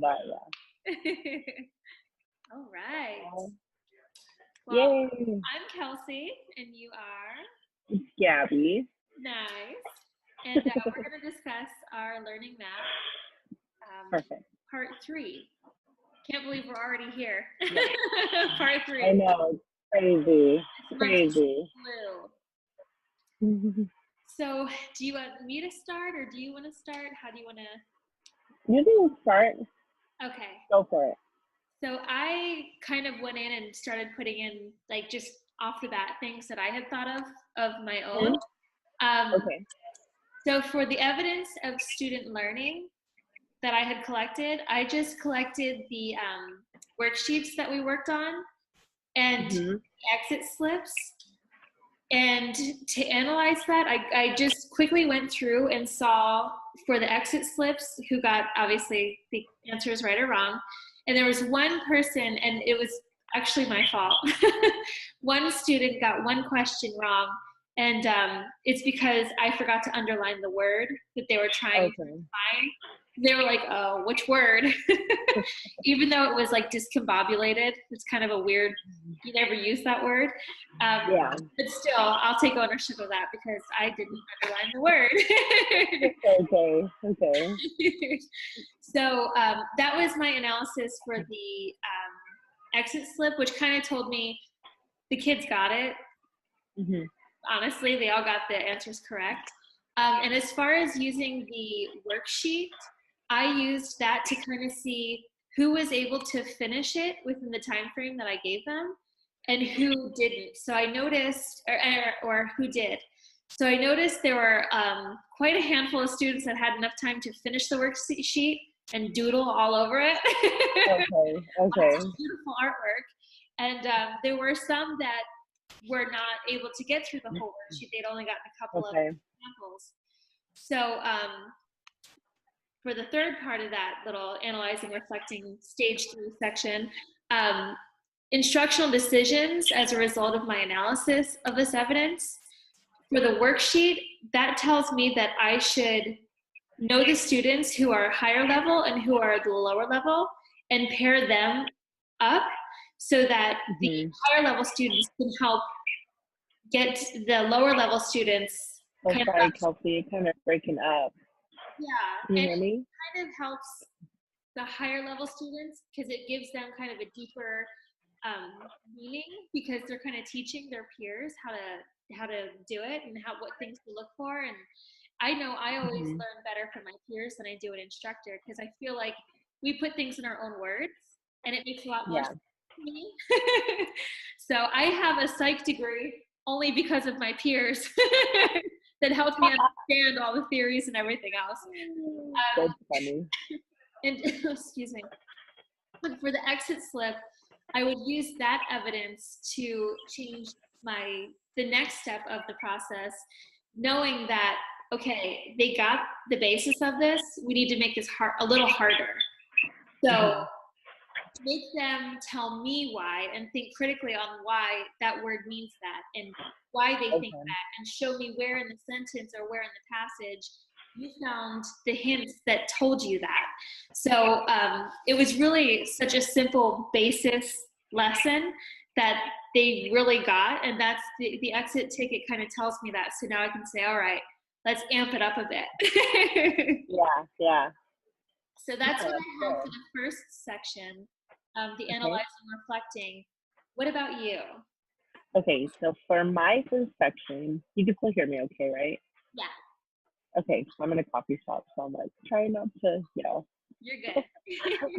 that, yeah. All right. Well, Yay. I'm Kelsey, and you are Gabby. nice. And we're going to discuss our learning math Perfect. part 3. Can't believe we're already here. Yeah. Part 3. I know. Crazy. This month Crazy. flew. So, do you want me to start, or do you want to start? How do you want to? You can start. Okay. Go for it. So I kind of went in and started putting in, like, just off the bat things that I had thought of my own. Okay. So for the evidence of student learning that I had collected, I just collected the worksheets that we worked on and the exit slips. And to analyze that, I just quickly went through and saw for the exit slips who got, obviously, the answers right or wrong. And there was one person, and it was actually my fault. One student got one question wrong, and it's because I forgot to underline the word that they were trying to find. They were like, oh, which word? Even though it was like discombobulated, it's kind of a weird, you never use that word. Yeah. But still, I'll take ownership of that because I didn't underline the word. Okay. So that was my analysis for the exit slip, which kind of told me the kids got it. Honestly, they all got the answers correct. And as far as using the worksheet, I used that to kind of see who was able to finish it within the time frame that I gave them and who didn't. So I noticed, or who did. So I noticed there were quite a handful of students that had enough time to finish the worksheet and doodle all over it. Okay. Beautiful artwork. And there were some that were not able to get through the whole worksheet. They'd only gotten a couple of examples. So for the third part of that little analyzing, reflecting, stage 3 section, instructional decisions as a result of my analysis of this evidence. For the worksheet, that tells me that I should know the students who are higher level and who are at the lower level and pair them up so that the higher level students can help get the lower level students. Sorry, Kelsey, you're kind of breaking up. Yeah. Can you hear me? It kind of helps the higher level students because it gives them kind of a deeper meaning because they're kind of teaching their peers how to do it and what things to look for. And I know I always learn better from my peers than I do an instructor because I feel like we put things in our own words and it makes a lot more sense to me. So I have a psych degree only because of my peers that helped me understand all the theories and everything else. That's funny. And excuse me. But for the exit slip, I would use that evidence to change the next step of the process, knowing that, okay, they got the basis of this, we need to make this a little harder. So make them tell me why and think critically on why that word means that and why they think that, and show me where in the sentence or where in the passage you found the hints that told you that. So it was really such a simple basis lesson that they really got, and that's the exit ticket kind of tells me that. So now I can say, all right, let's amp it up a bit. Yeah. So that's what I have for the first section, the analyzing, reflecting. What about you? Okay, so for my first section, you can still hear me okay, right? Yeah. Okay, so I'm in a coffee shop, so I'm like trying not to yell. You're good.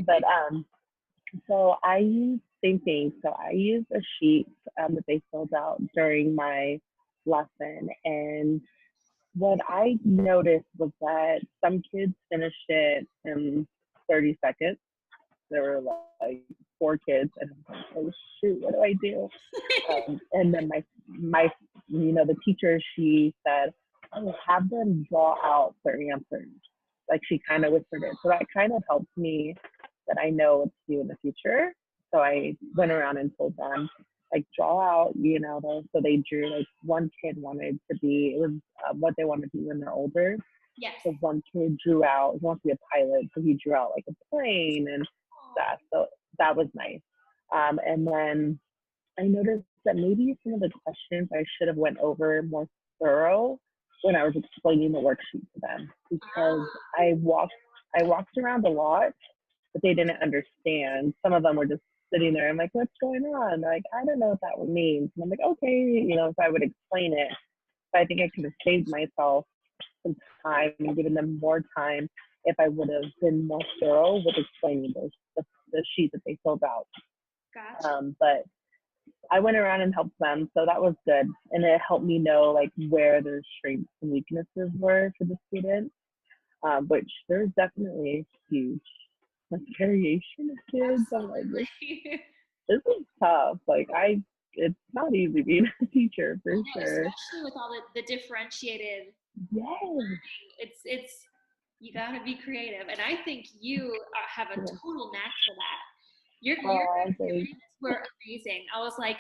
But so I use same thing. So I used a sheet that they filled out during my lesson, and what I noticed was that some kids finished it in 30 seconds. There were like 4 kids, and I was like, oh shoot, what do I do? And then my the teacher, she said, oh, have them draw out their answers. Like she kind of whispered it. So that kind of helped me that I know what to do in the future. So I went around and told them, like, draw out, so they drew, like, one kid wanted to be, it was what they want to be when they're older. Yes. So one kid drew out, he wants to be a pilot, so he drew out like a plane and stuff. So that was nice. And then I noticed that maybe some of the questions I should have went over more thorough when I was explaining the worksheet to them, because I walked around a lot, but they didn't understand. Some of them were just sitting there and like, what's going on? They're like, I don't know what that means. And I'm like, okay, if I would explain it. But I think I could have saved myself some time and given them more time if I would have been more thorough with explaining the sheet that they filled out. Gotcha. But I went around and helped them, so that was good, and it helped me know like where their strengths and weaknesses were for the students, which there's definitely huge like variation of kids. I'm like, this is tough. Like it's not easy being a teacher for sure. Especially with all the differentiated. Yes. It's you gotta be creative, and I think you have a total knack for that. Your experiences were amazing. I was like,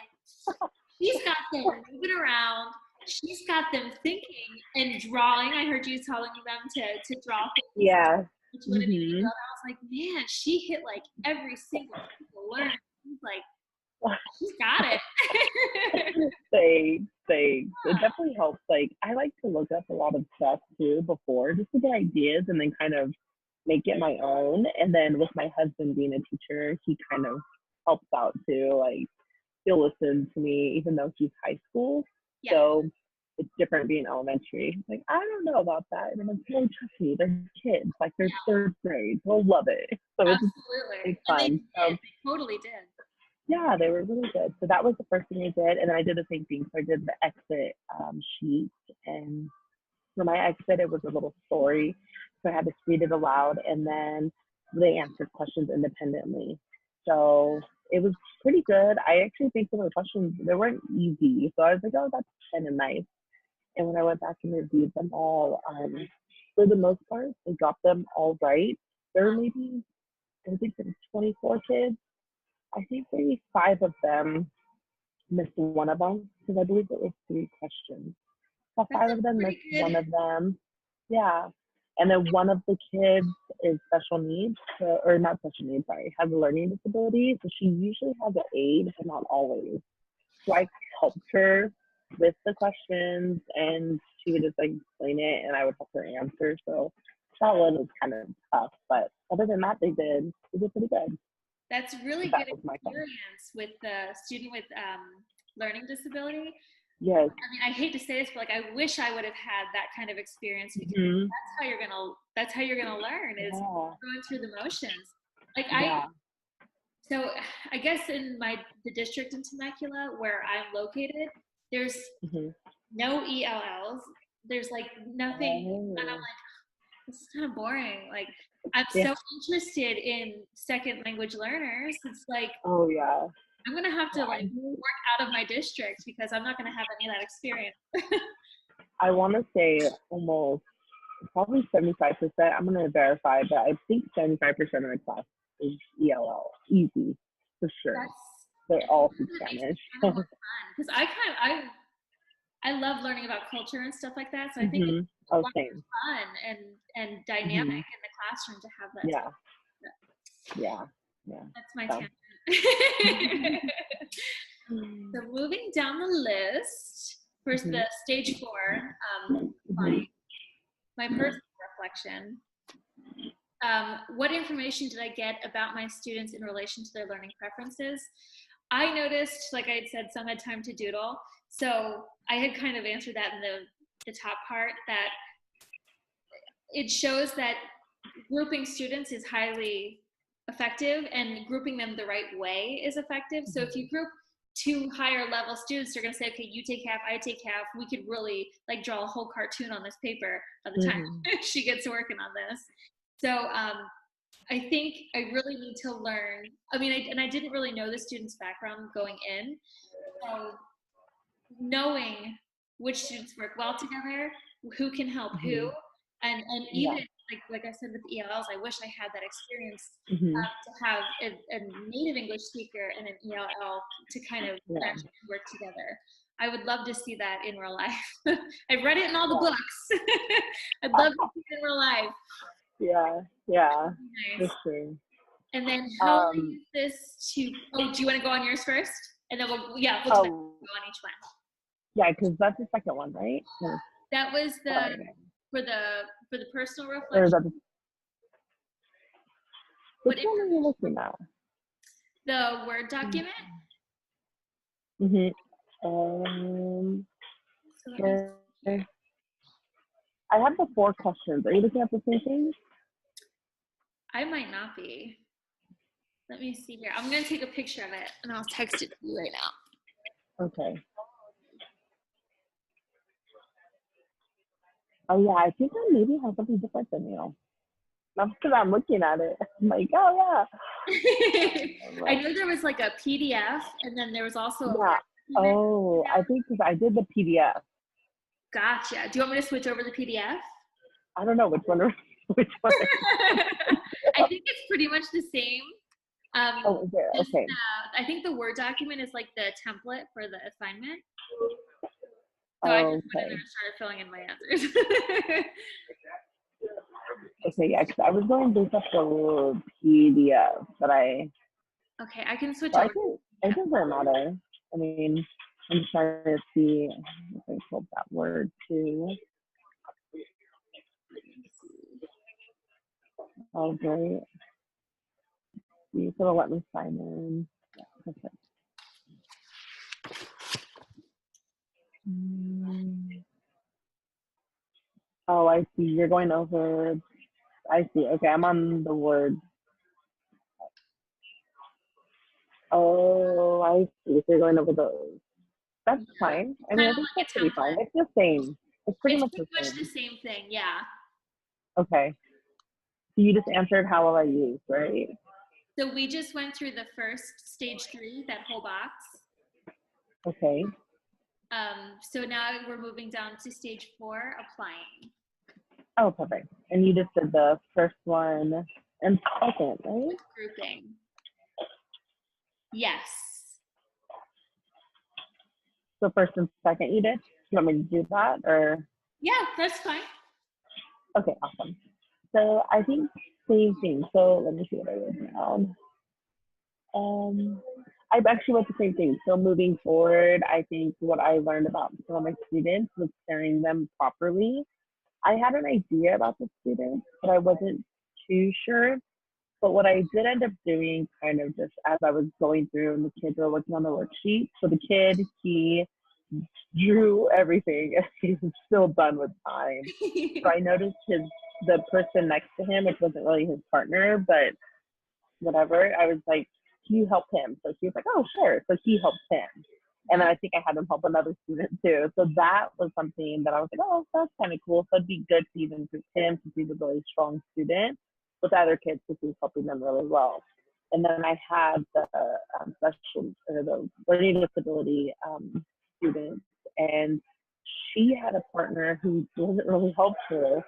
she's got them moving around. She's got them thinking and drawing. I heard you telling them to draw things. Yeah. I was like, man, she hit like every single learner. She's like, she's got it. Thanks. It definitely helps. Like, I like to look up a lot of stuff too before, just to get ideas and then kind of make it my own. And then with my husband being a teacher, he kind of helps out too. Like, he'll listen to me even though he's high school. Yeah. So it's different being elementary. Like, I don't know about that. And I'm like, no, trust me, they're kids. Like, they're third grade. They'll love it. So it's fun. They totally did. Yeah, they were really good. So that was the first thing I did. And then I did the same thing. So I did the exit sheet. And for my exit, it was a little story. So I had to read it aloud. And then they answered questions independently. So it was pretty good. I actually think some of the questions, they weren't easy. So I was like, oh, that's kind of nice. And when I went back and reviewed them all, for the most part, they got them all right. There were maybe, I think there were 24 kids. I think maybe 5 of them missed one of them, because I believe it was 3 questions. So 5 of them missed one of them. Yeah. And then one of the kids is special needs, or not special needs, sorry, has a learning disability. So she usually has an aid, but not always. So I helped her with the questions, and she would just like explain it, and I would help her answer. So that one was kind of tough, but other than that, they did pretty good. That's really good experience with the student with learning disability. Yes. I mean, I hate to say this, but like, I wish I would have had that kind of experience, because that's how you're gonna learn, is going through the motions. Like so I guess in the district in Temecula where I'm located, there's no ELLs. There's like nothing, and I'm like, this is kind of boring. Like, I'm so interested in second language learners. It's like, oh yeah, I'm gonna have to like work out of my district, because I'm not gonna have any of that experience. I want to say almost probably 75%. I'm gonna verify, but I think 75% of the class is ELL, easy for sure. They all speak Spanish. Because I love learning about culture and stuff like that. So I think it's a lot of fun and dynamic in the classroom to have that. Yeah. That's my tangent. So moving down the list, first the stage 4, my personal reflection. What information did I get about my students in relation to their learning preferences? I noticed, like I had said, some had time to doodle. So I had kind of answered that in the top part, that it shows that grouping students is highly effective, and grouping them the right way is effective. So if you group 2 higher level students, they're going to say, okay, you take half, I take half. We could really like draw a whole cartoon on this paper by the time she gets working on this. So I think I really need to learn. I mean, I didn't really know the student's background going in. So knowing which students work well together, who can help who, and even like I said with ELLs, I wish I had that experience to have a native English speaker and an ELL to kind of work together. I would love to see that in real life. I've read it in all the books. I'd love to see it in real life. Yeah, Nice. for sure. And then how will I use this to, do you want to go on yours first? And then we'll go on each one. Yeah, because that's the second one, right? That was for the personal reflection. Which one are you looking at? The Word document. I have the 4 questions. Are you looking at the same thing? I might not be. Let me see here. I'm gonna take a picture of it and I'll text it to you right now. Okay. Oh yeah, I think I maybe have something different than you. Not because I'm looking at it. I'm like, oh yeah. I know there was like a PDF and then there was also a Oh, I think because I did the PDF. Gotcha. Do you want me to switch over the PDF? I don't know which one. I think it's pretty much the same. Is there? Okay. I think the Word document is like the template for the assignment. So I just went in there and started filling in my answers. Okay, yeah, because I was going based off the PDF, but Okay, I can switch over. It doesn't matter. I mean, I'm just trying to see if I pulled that word too. Oh, great. You could have let me sign in. Yeah, perfect. Oh, I see. You're going over. I see. Okay, I'm on the Word. Oh, I see. So you're going over those. That's fine. I mean, I think that's pretty fine. It's the same. It's pretty much the same thing, yeah. Okay. So you just answered how will I use, right? So we just went through the first stage 3, that whole box. Okay. So now we're moving down to stage 4, applying. Oh, perfect. And you just did the first one and second, right? Grouping. Yes. So first and second you did? You want me to do that or? Yeah, that's fine. Okay, awesome. So I think same thing. So let me see what I wrote down. I actually wrote the same thing. So moving forward, I think what I learned about some of my students was pairing them properly. I had an idea about the students, but I wasn't too sure. But what I did end up doing kind of just as I was going through and the kids were working on the worksheet. So the kid, he drew everything and he was still done with time. So I noticed the person next to him, which wasn't really his partner, but whatever, I was like, can you help him? So he was like, oh, sure. So he helped him. And then I think I had him help another student too. So that was something that I was like, oh, that's kind of cool. So it'd be good to even group him because he's a really strong student with other kids because he was helping them really well. And then I had the the learning disability student, and she had a partner who wasn't really helpful.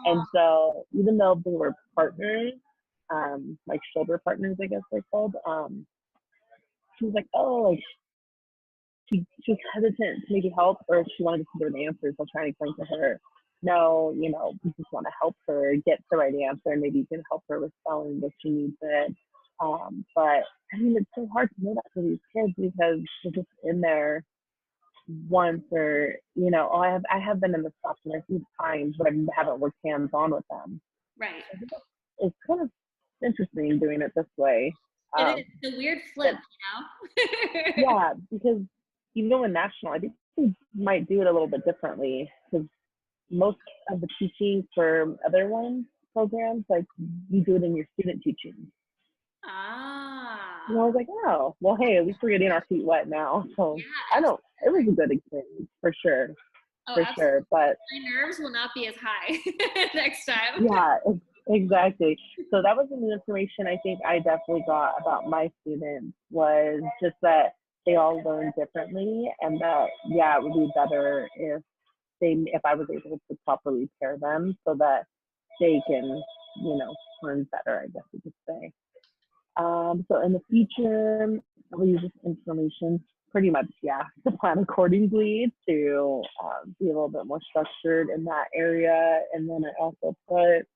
And so even though they were partners, like shoulder partners, I guess they're called, she was like, oh, like she was hesitant to maybe help, or she wanted to see the right answers. I'll try and explain to her, no, we just want to help her get the right answer, and maybe you can help her with spelling if she needs it. But I mean, it's so hard to know that for these kids because they're just in there once, or I have been in the software a few times, but I haven't worked hands on with them. Right. It's kind of interesting doing it this way. It is a weird flip, Yeah, because even with national, I think we might do it a little bit differently because most of the teaching for other programs, like you do it in your student teaching. And I was like, oh, well, hey, at least we're getting our feet wet now. So it was a good experience for sure. Sure. But my nerves will not be as high next time. Yeah, exactly. So that was the new information I think I definitely got about my students, was just that they all learn differently, and that, it would be better if I was able to properly pair them so that they can, learn better, I guess you could say. So in the future, we'll use this information pretty much, yeah, to plan accordingly to be a little bit more structured in that area. And then I also put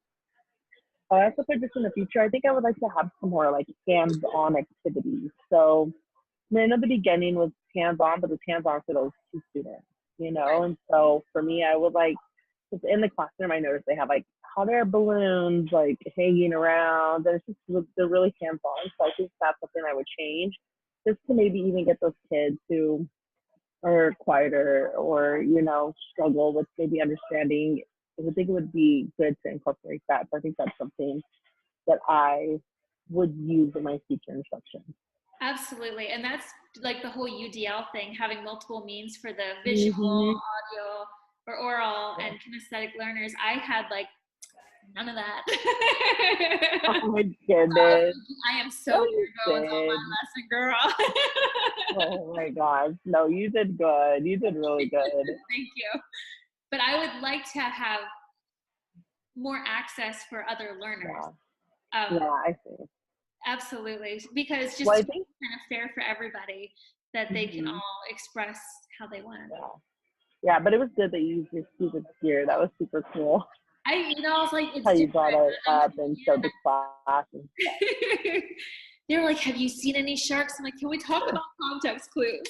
just in the future, I think I would like to have some more like hands-on activities. So I mean, I know the beginning was hands-on, but it's hands-on for those two students, you know? And so for me, I would like, just in the classroom, I noticed they have like hot air balloons like hanging around. And it's just, they're really hands-on. So I think that's something I would change just to maybe even get those kids who are quieter or, you know, struggle with maybe understanding. I think it would be good to incorporate that. So I think that's something that I would use in my future instruction. Absolutely. And that's like the whole UDL thing, having multiple means for the visual, Mm-hmm. audio, or oral and kinesthetic learners. I had like none of that. Oh my goodness. I am so Oh, gonna you go with all my did. lesson, girl. Oh my gosh. No, you did good. You did really good. Thank you. But I would like to have more access for other learners. Yeah, I see. Absolutely. Because just Well, I to be think, kind of fair for everybody that they can mhm, all express how they want. yeah. Yeah, but it was good that you used your student gear. That was super cool. I was like, it's How you brought different. it up and showed the class and stuff. They were like, have you seen any sharks? I'm like, can we talk about context clues?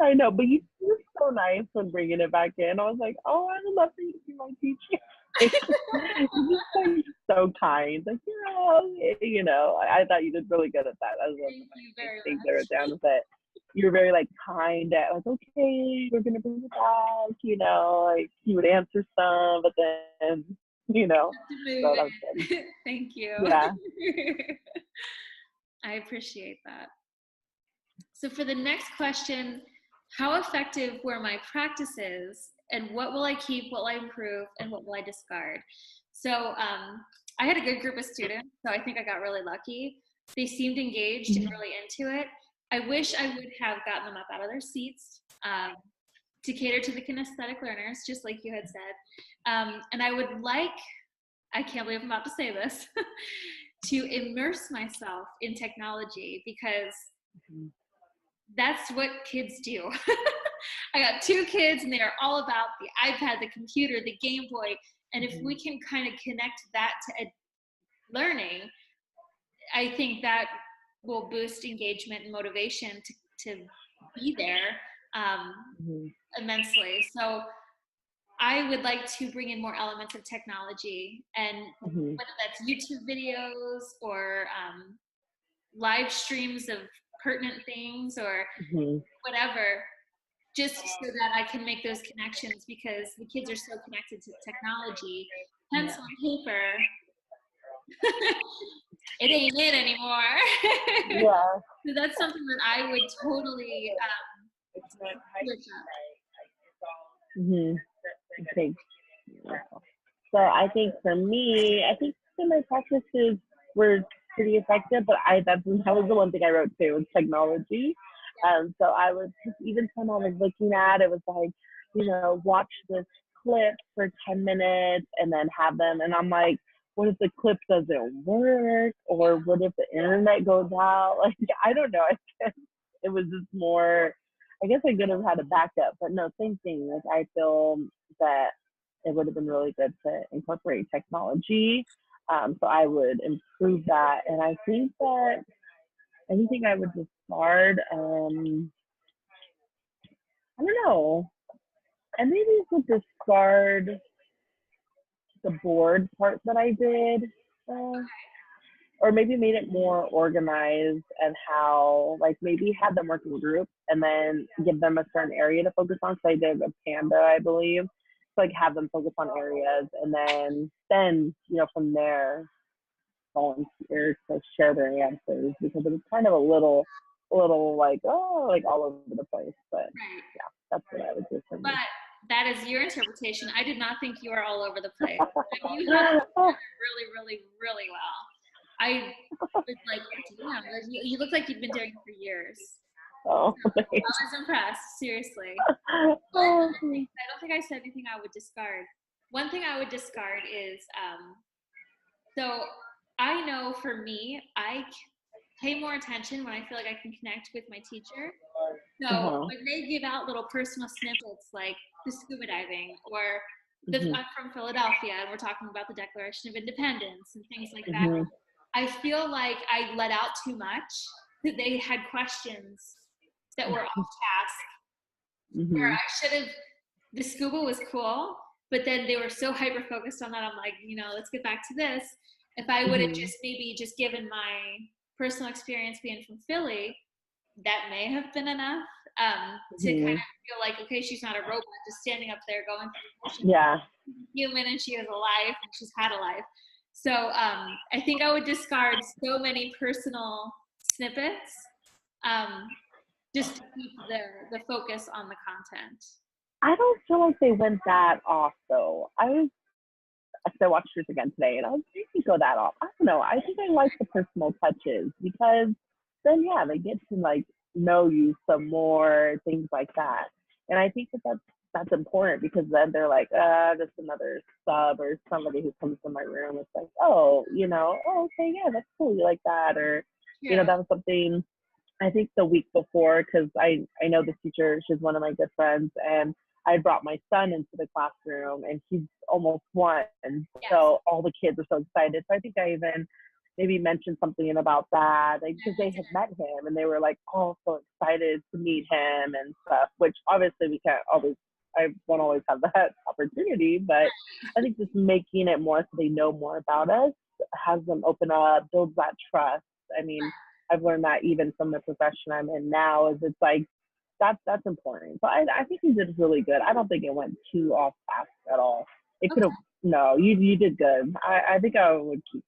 I know, but you were so nice when bringing it back in. I was like, oh, I would love for you to be my teacher. You're just like so kind. Like, yeah, you know, I thought you did really good at that. That was one of the things I wrote down with it. You were very like kind at like, okay, we're gonna bring it back, you know, like you would answer some, but then, you know, so that was good. Thank you. Yeah. I appreciate that. So for the next question, how effective were my practices and what will I keep, what will I improve, and what will I discard? So I had a good group of students, so I think I got really lucky. They seemed engaged and really into it. I wish I would have gotten them up out of their seats to cater to the kinesthetic learners, just like you had said. And I would like, I can't believe I'm about to say this, to immerse myself in technology because that's what kids do. I got 2 kids and they are all about the iPad, the computer, the Game Boy. And if we can kind of connect that to learning, I think that will boost engagement and motivation to be there immensely. So I would like to bring in more elements of technology, and whether that's YouTube videos or live streams of pertinent things or whatever, just so that I can make those connections because the kids are so connected to technology. Pencil and paper, it ain't it anymore. Yeah. So that's something that I would totally switch up. Okay. So I think for me, I think my practices were pretty effective, but that was the one thing I wrote too, was technology. So I was just, even time I was looking at it was like, you know, watch this clip for 10 minutes and then have them. And I'm like, what if the clip doesn't work? Or what if the internet goes out? Like, I don't know. It was just more, I guess I could have had a backup, but no, same thing. Like, I feel that it would have been really good to incorporate technology. So I would improve that. And I think that anything I would discard, I don't know. I maybe would discard the board part that I did, or maybe made it more organized and how, like, maybe have them work in groups and then give them a certain area to focus on. So I did a Panda, I believe. So like have them focus on areas and then you know, from there volunteer to share their answers because it was kind of a little like, oh, like all over the place. But yeah, that's what I would do for me. But that is your interpretation. I did not think you were all over the place. You have it really, really, really well. I was like, damn, you look like you've been doing it for years. Oh, I was impressed, seriously. I don't think I said anything I would discard. One thing I would discard is, so I know for me, I pay more attention when I feel like I can connect with my teacher. So Uh-huh. when they give out little personal snippets like the scuba diving or Mhm. I'm from Philadelphia and we're talking about the Declaration of Independence and things like that, Mhm. I feel like I let out too much. That they had questions that were off task where Mhm. I should have, the scuba was cool, but then they were so hyper focused on that. I'm like, let's get back to this. If I would have Mhm. just maybe just given my personal experience being from Philly, that may have been enough to kind Mhm. of feel like, okay, she's not a robot just standing up there going through the motions. Yeah. She's human and she has a life and she's had a life. So I think I would discard so many personal snippets um, just to keep the focus on the content. I don't feel like they went that off though. I watched this again today, and I was thinking go that off. I don't know. I think I like the personal touches because then yeah, they get to like know you some more, things like that. And I think that that's important because then they're like, just another sub or somebody who comes to my room. It's like, oh, oh, okay, yeah, that's cool. You like that, or True. that was something I think the week before, because I know the teacher, she's one of my good friends, and I brought my son into the classroom, and he's almost one, Yes. so all the kids are so excited. So I think I even maybe mentioned something about that, like, because they had met him, and they were like all so excited to meet him and stuff. Which obviously we can't always, I won't always have that opportunity, but I think just making it more so they know more about us has them open up, builds that trust. I mean, I've learned that even from the profession I'm in now, is it's like that's important. So I think you did really good. I don't think it went too off task at all. It could Okay. have no, you did good. I think I would keep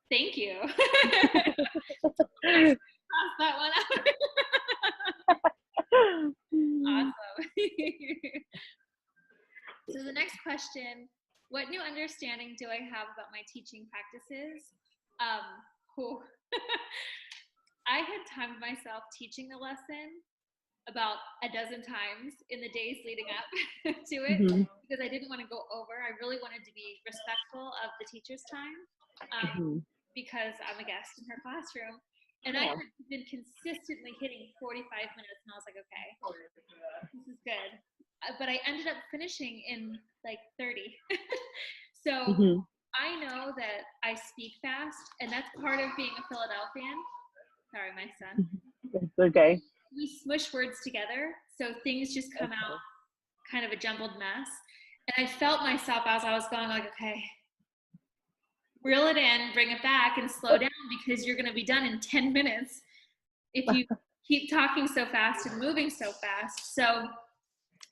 Thank you. that. Cross that one out. Awesome. So the next question, what new understanding do I have about my teaching practices? Oh, I had timed myself teaching the lesson about a dozen times in the days leading up to it Mhm. because I didn't want to go over. I really wanted to be respectful of the teacher's time Mhm. because I'm a guest in her classroom. And I Yeah. had been consistently hitting 45 minutes, and I was like, okay, this is good. But I ended up finishing in like 30. So Mhm. I know that I speak fast, and that's part of being a Philadelphian. Sorry, my son. It's okay. We smush words together, so things just come out Okay. kind of a jumbled mess. And I felt myself as I was going, like, okay, reel it in, bring it back, and slow down because you're going to be done in 10 minutes if you keep talking so fast and moving so fast. So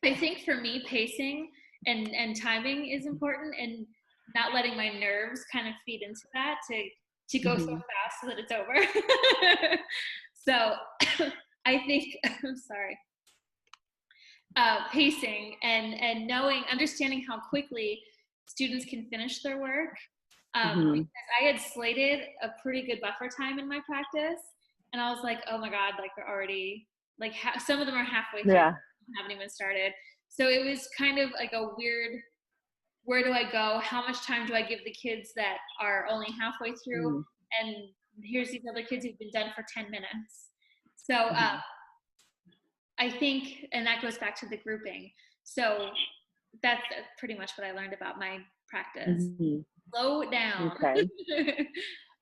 I think for me, pacing and timing is important, and not letting my nerves kind of feed into that to go so Mhm. fast so that it's over. So I think I'm sorry. Pacing and understanding how quickly students can finish their work. Mhm. Because I had slated a pretty good buffer time in my practice, and I was like, oh my god, like they're already like some of them are halfway through, Yeah. haven't even started. So it was kind of like a weird. Where do I go? How much time do I give the kids that are only halfway through? Mhm. And here's these other kids who've been done for 10 minutes. So Mhm. I think, and that goes back to the grouping. So that's pretty much what I learned about my practice. Mhm. Slow down. Okay.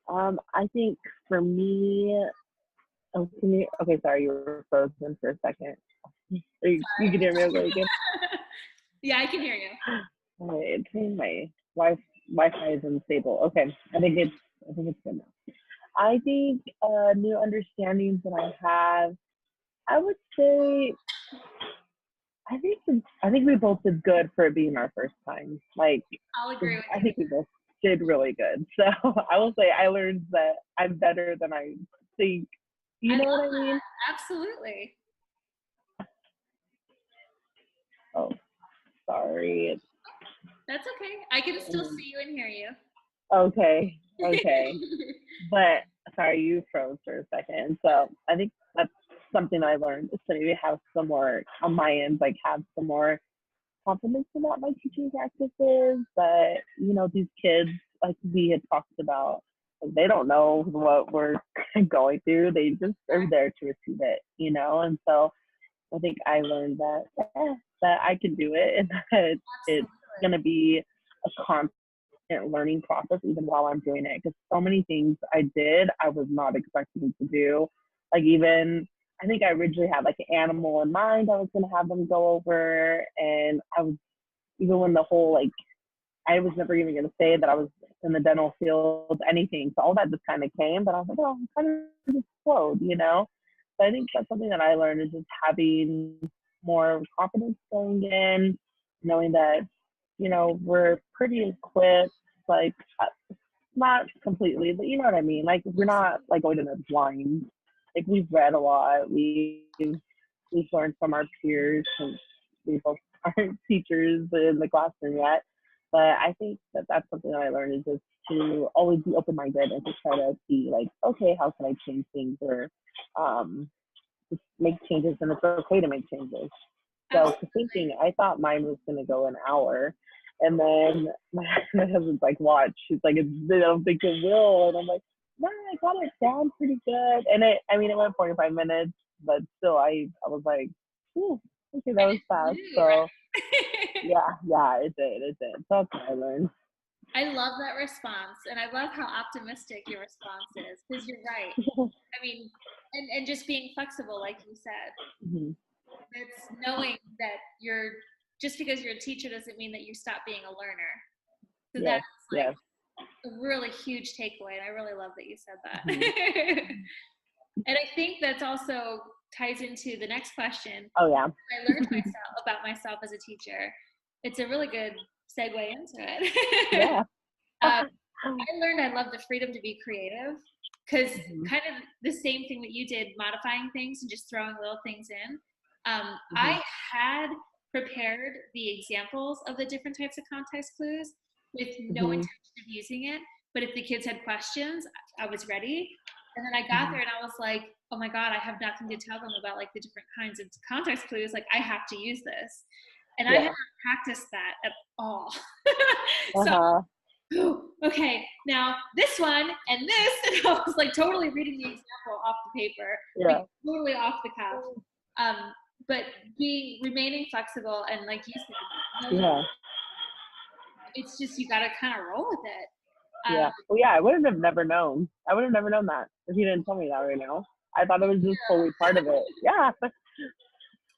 I think for me, oh, okay, sorry, you were frozen for a second. You can hear me okay again? Yeah, I can hear you. All right, my Wi-Fi is unstable. Okay, I think it's good now. I think new understandings that I have, I would say, I think we both did good for it being our first time. Like, I'll agree with I you. think we both did really good. So I will say I learned that I'm better than I think. I You know love what I mean? that. Absolutely. Oh, sorry. That's okay. I can still see you and hear you. Okay, okay. But sorry, you froze for a second. So I think that's something I learned is to maybe have some more on my end, like have some more confidence about my teaching practices. But these kids, like we had talked about, they don't know what we're going through. They just are there to receive it, you know? And so I think I learned that, that I can do it, and that it's going to be a constant learning process even while I'm doing it. Because so many things I did, I was not expecting to do. Like even, I think I originally had like an animal in mind I was going to have them go over. And I was, even when the whole, like, I was never even going to say that I was in the dental field, anything. So all that just kind of came, but I was like, oh, I'm kind of just flowed, you know? So I think that's something that I learned, is just having more confidence going in, knowing that, you know, we're pretty equipped, like not completely, but you know what I mean? Like we're not like going in it blind. Like we've read a lot. We've learned from our peers, and we both aren't teachers in the classroom yet. But I think that that's something that I learned, is just to always be open-minded and to try to see like, okay, how can I change things, or just make changes, and it's okay to make changes. So thinking, I thought mine was going to go an hour. And then my husband's like, watch. He's like, I don't think it will. And I'm like, no, I got it down pretty good. And it went 45 minutes, but still, I was like, ooh, okay, that was fast. So yeah, it did. That's what I learned. I love that response, and I love how optimistic your response is, because you're right. I mean, and just being flexible, like you said. Mm-hmm. It's knowing that you're, just because you're a teacher doesn't mean that you stop being a learner. So Yes, that's like a really huge takeaway, and I really love that you said that. Mm-hmm. And I think that's also ties into the next question. Oh yeah. I learned about myself as a teacher. It's a really good segue into it. Yeah. I learned I love the freedom to be creative, because Mm-hmm. kind of the same thing that you did, modifying things and just throwing little things in. Mm-hmm. I had prepared the examples of the different types of context clues with no Mm-hmm. intention of using it. But if the kids had questions, I was ready. And then I got there and I was like, oh my God, I have nothing to tell them about like the different kinds of context clues. Like I have to use this. And I haven't practiced that at all. So, okay, now this one and this, and I was like totally reading the example off the paper, like totally off the cuff. But remaining flexible, and like you said, it's just, you gotta kind of roll with it. Well, I would have never known. I would have never known that if you didn't tell me that right now. I thought it was just totally part of it. Yeah.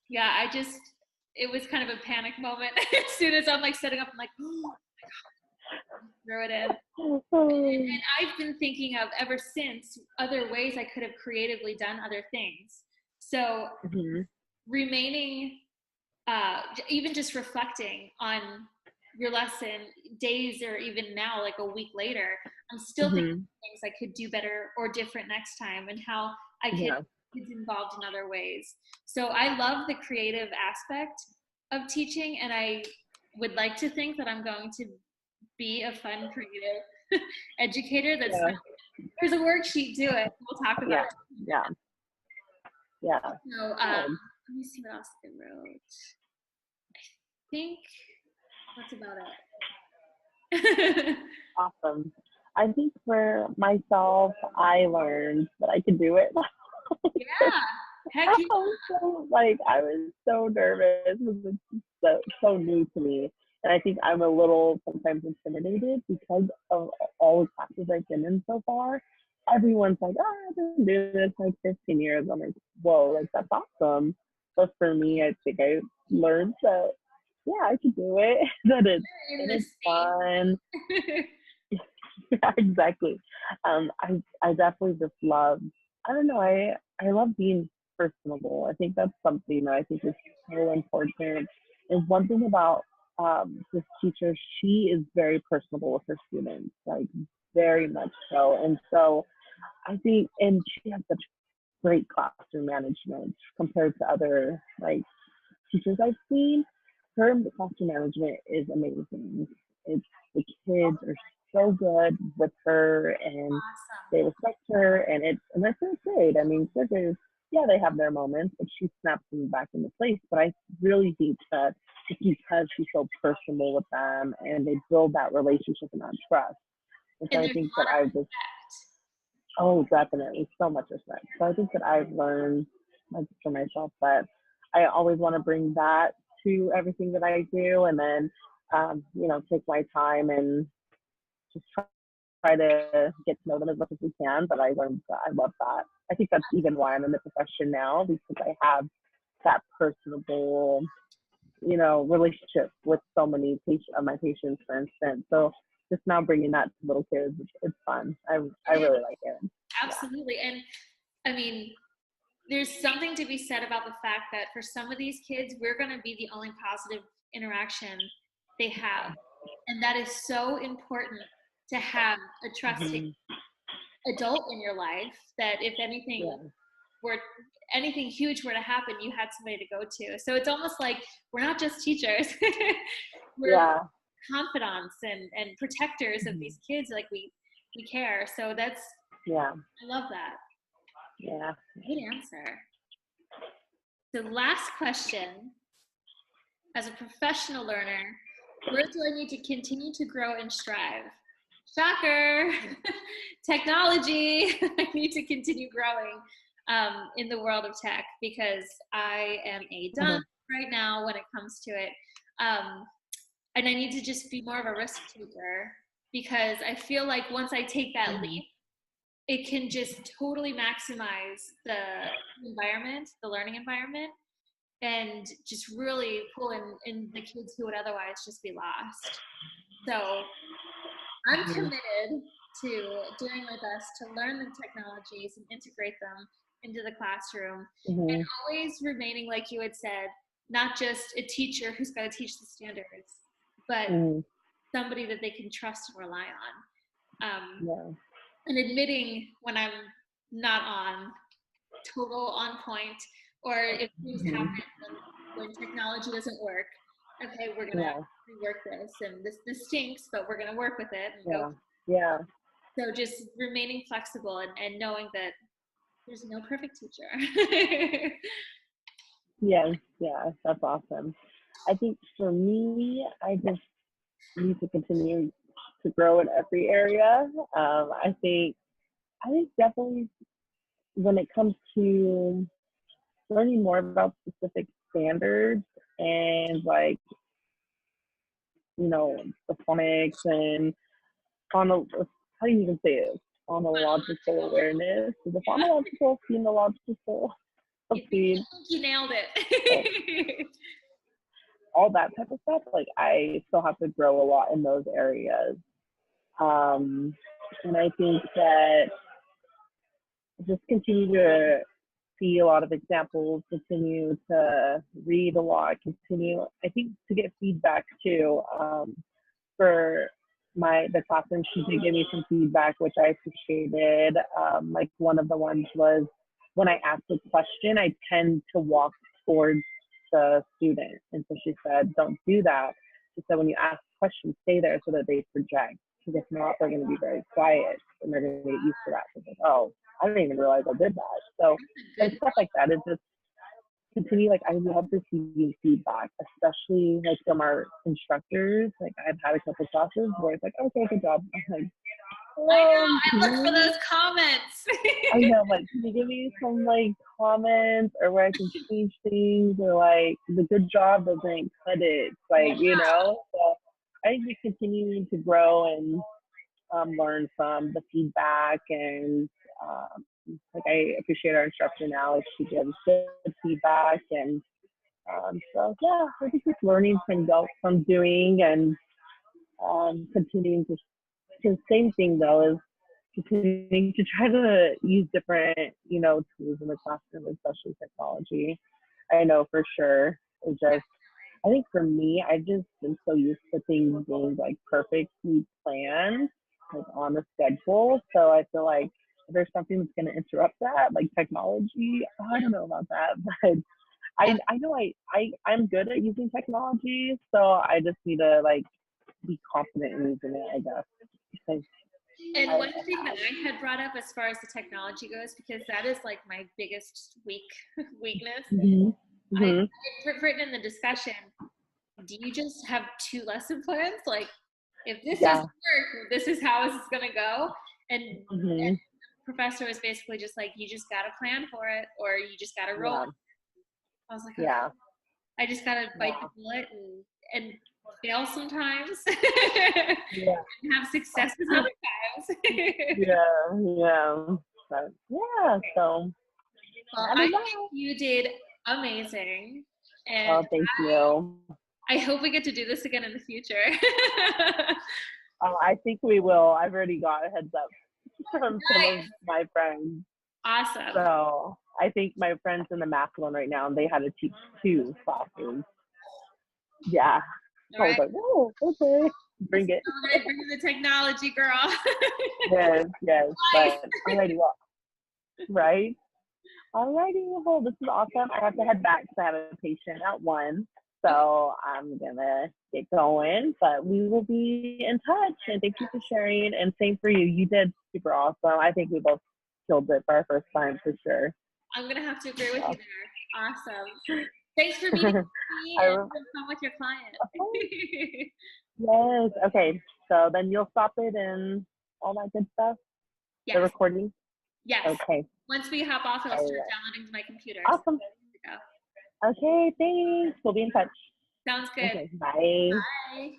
Yeah, it was kind of a panic moment. As soon as I'm like setting up, I'm like, oh my God, throw it in. And I've been thinking of, ever since, other ways I could have creatively done other things. So remaining, even just reflecting on your lesson days, or even now, like a week later, I'm still thinking of things I could do better or different next time, and how I could get involved in other ways. So I love the creative aspect of teaching, and I would like to think that I'm going to be a fun, creative educator. There's a worksheet, do it. We'll talk about it. Yeah. So let me see what else I wrote. I think that's about it. Awesome. I think for myself, I learned that I could do it. Yeah. Heck yeah. I was so nervous. It was so new to me. And I think I'm a little sometimes intimidated because of all the classes I've been in so far. Everyone's like, oh, I've been doing this like 15 years. I'm like, whoa, like that's awesome. But for me, I think I learned that, I can do it. That it's fun. Yeah, exactly. I definitely just love, I don't know, I love being personable. I think that's something that I think is so important. And one thing about this teacher, she is very personable with her students, like very much so. And so I think, and she has such great classroom management compared to other like teachers I've seen. Her classroom management is amazing. It's, the kids are so good with her, and they respect her, and that's third grade. I mean, third graders, they have their moments, but she snaps them back into place. But I really think that it's because she's so personal with them, and they build that relationship and that trust. And so I think that I just, Oh, definitely. So much respect. So I think that I've learned, like, for myself, that I always want to bring that to everything that I do, and then, take my time and just try to get to know them as much as we can. But I learned that I love that. I think that's even why I'm in the profession now, because I have that personable, relationship with so many of my patients, for instance. So just now bringing that to little kids, it's fun. I It really is, like it. Yeah. absolutely. And I mean, there's something to be said about the fact that for some of these kids, we're going to be the only positive interaction they have. And that is so important, to have a trusting Mhm. adult in your life, that if anything Yeah. were anything huge were to happen, you had somebody to go to. So it's almost like we're not just teachers. We're Yeah. confidants and protectors of Mhm. these kids. Like we care. So Yeah. I love that. Yeah. Good answer. The last question: as a professional learner, where do I need to continue to grow and strive? Shocker! Technology. I need to continue growing in the world of tech, because I am a dumb Mhm. right now when it comes to it. Um, and I need to just be more of a risk taker, because I feel like once I take that Mhm. leap, it can just totally maximize the environment, the learning environment, and just really pull in the kids who would otherwise just be lost. So I'm Mhm. committed to doing my best to learn the technologies and integrate them into the classroom, and Mhm. always remaining, like you had said, not just a teacher who's going to teach the standards, but Mhm. somebody that they can trust and rely on. Yeah. And admitting when I'm not on total on point, or if things Mhm. happen when technology doesn't work. Okay, we're gonna Yeah. rework this, and this stinks, but we're gonna work with it and go. Yeah. Yeah. So just remaining flexible, and knowing that there's no perfect teacher. Yes. Yeah. That's awesome. I think for me, I just need to continue to grow in every area. I think definitely when it comes to learning more about specific standards and, like, the phonics and how do you even say it? Phonological awareness. Is it Yeah, phonological, phenological, I think speed, you nailed oh, it. all that type of stuff? Like, I still have to grow a lot in those areas. Um, and I think that just continue to see a lot of examples, continue to read a lot, continue, I think, to get feedback too. For the classroom, she did give me some feedback, which I appreciated. Like, one of the ones was, when I ask a question, I tend to walk towards the student. And so she said, don't do that. She said, when you ask questions, stay there so that they project. Because if not, they're going to be very quiet and they're going to get used to that. So like, oh, I didn't even realize I did that. So, like, Good. stuff like that is just continue. Like, I love receiving feedback, especially, like, from our instructors. Like, I've had a couple classes where it's like, okay, good job. I'm like, I know. can I look for you, those comments. I know, like, can you give me some, like, comments, or where I can change things, or, like, the good job doesn't cut it, like, so I think we continue to grow and learn from the feedback. And like, I appreciate our instructor now. Like, she gives good feedback. And so, yeah, I think just learning from doing, and continuing to same thing though, is continuing to try to use different, tools in the classroom, especially technology. I know for sure. It's just, I think for me, I've just been so used to things being, like, perfectly planned, like, on a schedule. So I feel like if there's something that's going to interrupt that, like technology, I don't know about that, but I know I'm good at using technology, so I just need to, like, be confident in using it, I guess. Because And I one thing that have. I had brought up as far as the technology goes, because that is like my biggest weakness, Hmm. I Hmm. written in the discussion, do you just have two lesson plans? Like, if this doesn't Yeah. work, this is how this is going to go. And Hmm. professor was basically just like, you just got to plan for it, or you just got to roll. Yeah. I was like, okay, Yeah. I just got to bite the bullet and fail sometimes Yeah. and have successes other times. Yeah. But yeah, so Well, I think you did amazing. And oh, thank you. I hope we get to do this again in the future. I think we will. I've already got a heads up from some of my friends. Awesome. So I think my friends in the math one right now, and they had to teach 2 classes. Yeah. All right. I was like, oh, okay, bring it. Bring the technology, girl. Yes. But alrighty, well, right? Alrighty, well, this is awesome. I have to head back because I have a patient at 1. So I'm gonna get going, but we will be in touch. And thank you for sharing. And same for you. You did super awesome. I think we both killed it for our first time for sure. I'm gonna have to agree with you there. Awesome. Thanks for meeting me and having fun with your client. Yes. Okay. So then you'll stop it and all that good stuff. Yes. The recording. Yes. Okay. Once we hop off, it'll start downloading to my computer. Awesome. Okay. Thanks. We'll be in touch. Sounds good. Okay. Bye. Bye.